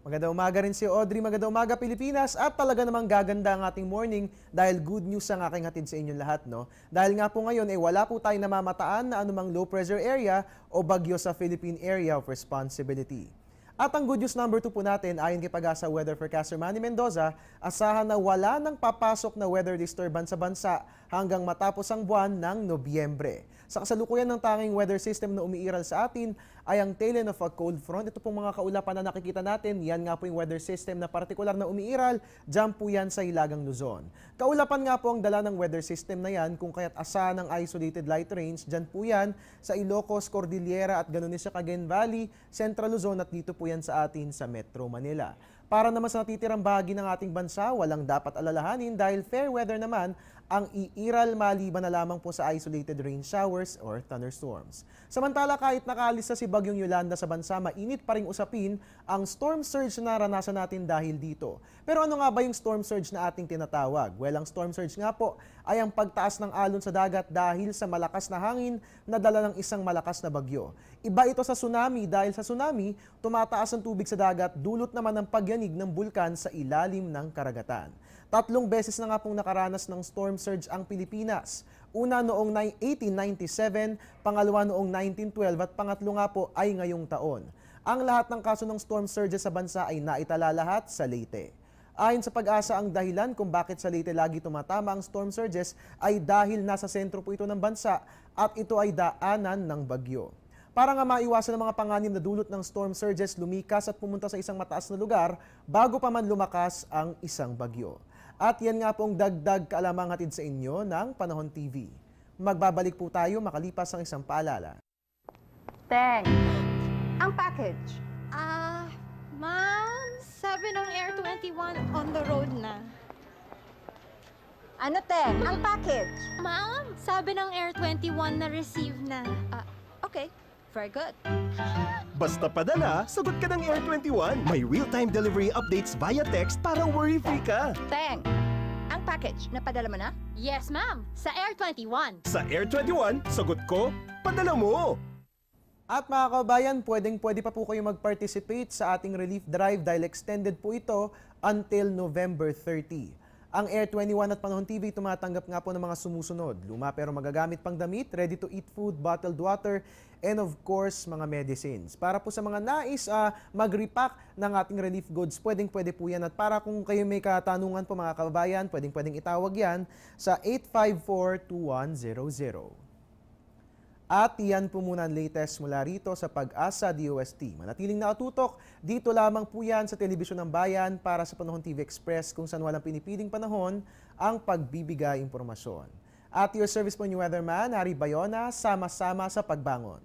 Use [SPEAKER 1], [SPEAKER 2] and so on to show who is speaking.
[SPEAKER 1] Magandang umaga rin si Audrey, magandang umaga Pilipinas at talaga namang gaganda ang ating morning dahil good news ang aking hatid sa inyong lahat. No? Dahil nga po ngayon wala po tayong namamataan na anumang low pressure area o bagyo sa Philippine Area of Responsibility. At ang good news number 2 po natin, ayon kay Pag-asa Weather Forecaster Manny Mendoza, asahan na wala nang papasok na weather disturbance sa bansa hanggang matapos ang buwan ng Nobyembre. Sa kasalukuyan ng tanging weather system na umiiral sa atin ay ang tail end of a cold front. Ito pong mga kaulapan na nakikita natin, yan nga po yung weather system na partikular na umiiral, dyan po yan sa Hilagang Luzon. Kaulapan nga po ang dala ng weather system na yan kung kaya't asahan ng isolated light rains, dyan po yan sa Ilocos, Cordillera at ganoon din sa Cagayan Valley, Central Luzon at dito po yan sa atin sa Metro Manila. Para naman sa natitirang bahagi ng ating bansa, walang dapat alalahanin dahil fair weather naman ang iiral maliban na lamang po sa isolated rain showers or thunderstorms. Samantala kahit nakaalis na si Bagyong Yolanda sa bansa, mainit pa ring usapin ang storm surge na naranasan natin dahil dito. Pero ano nga ba yung storm surge na ating tinatawag? Well, ang storm surge nga po ay ang pagtaas ng alon sa dagat dahil sa malakas na hangin na dala ng isang malakas na bagyo. Iba ito sa tsunami dahil sa tsunami, tumataas ang tubig sa dagat dulot naman ng pagyanig ng bulkan sa ilalim ng karagatan. 3 beses na nga pong nakaranas ng storm surge ang Pilipinas. Una noong 1897, pangalawa noong 1912 at pangatlo nga po ay ngayong taon. Ang lahat ng kaso ng storm surges sa bansa ay naitala lahat sa Leyte. Ayon sa Pag-asa, ang dahilan kung bakit sa Leyte lagi tumatama ang storm surges ay dahil nasa sentro po ito ng bansa at ito ay daanan ng bagyo. Para nga maiwasan ang mga panganib na dulot ng storm surges, lumikas at pumunta sa isang mataas na lugar bago pa man lumakas ang isang bagyo. At yan nga pong dagdag kaalamang hatid sa inyo ng Panahon TV. Magbabalik po tayo makalipas ang isang paalala.
[SPEAKER 2] Teng, ang package.
[SPEAKER 3] Ma'am, sabi ng Air 21 on the road na.
[SPEAKER 2] Ano, Teng? Ang package.
[SPEAKER 3] Ma'am, sabi ng Air 21 na receive na.
[SPEAKER 2] Okay, very good.
[SPEAKER 4] Basta padala, sagot ka ng Air 21. May real-time delivery updates via text para worry-free ka.
[SPEAKER 2] Teng, ang package, napadala mo na?
[SPEAKER 3] Yes, ma'am, sa Air 21.
[SPEAKER 4] Sa Air 21, sagot ko, padala mo.
[SPEAKER 1] At mga kabayan, pwede pa po kayo mag-participate sa ating relief drive dahil extended po ito until November 30. Ang Air 21 at Panahon TV tumatanggap nga po ng mga sumusunod. Luma pero magagamit pang damit, ready-to-eat food, bottled water, and of course, mga medicines. Para po sa mga nais mag-repack ng ating relief goods, pwede po yan. At para kung kayo may katanungan po mga kababayan, pwedeng itawag yan sa 854-2100. At yan po muna ang latest mula rito sa Pag-asa DOST. Manatiling nakatutok, dito lamang po yan sa Telebisyon ng Bayan para sa Panahon TV Express kung saan walang pinipiling panahon ang pagbibigay impormasyon. At your service po ni Weatherman, Harry Bayona, sama-sama sa pagbangon.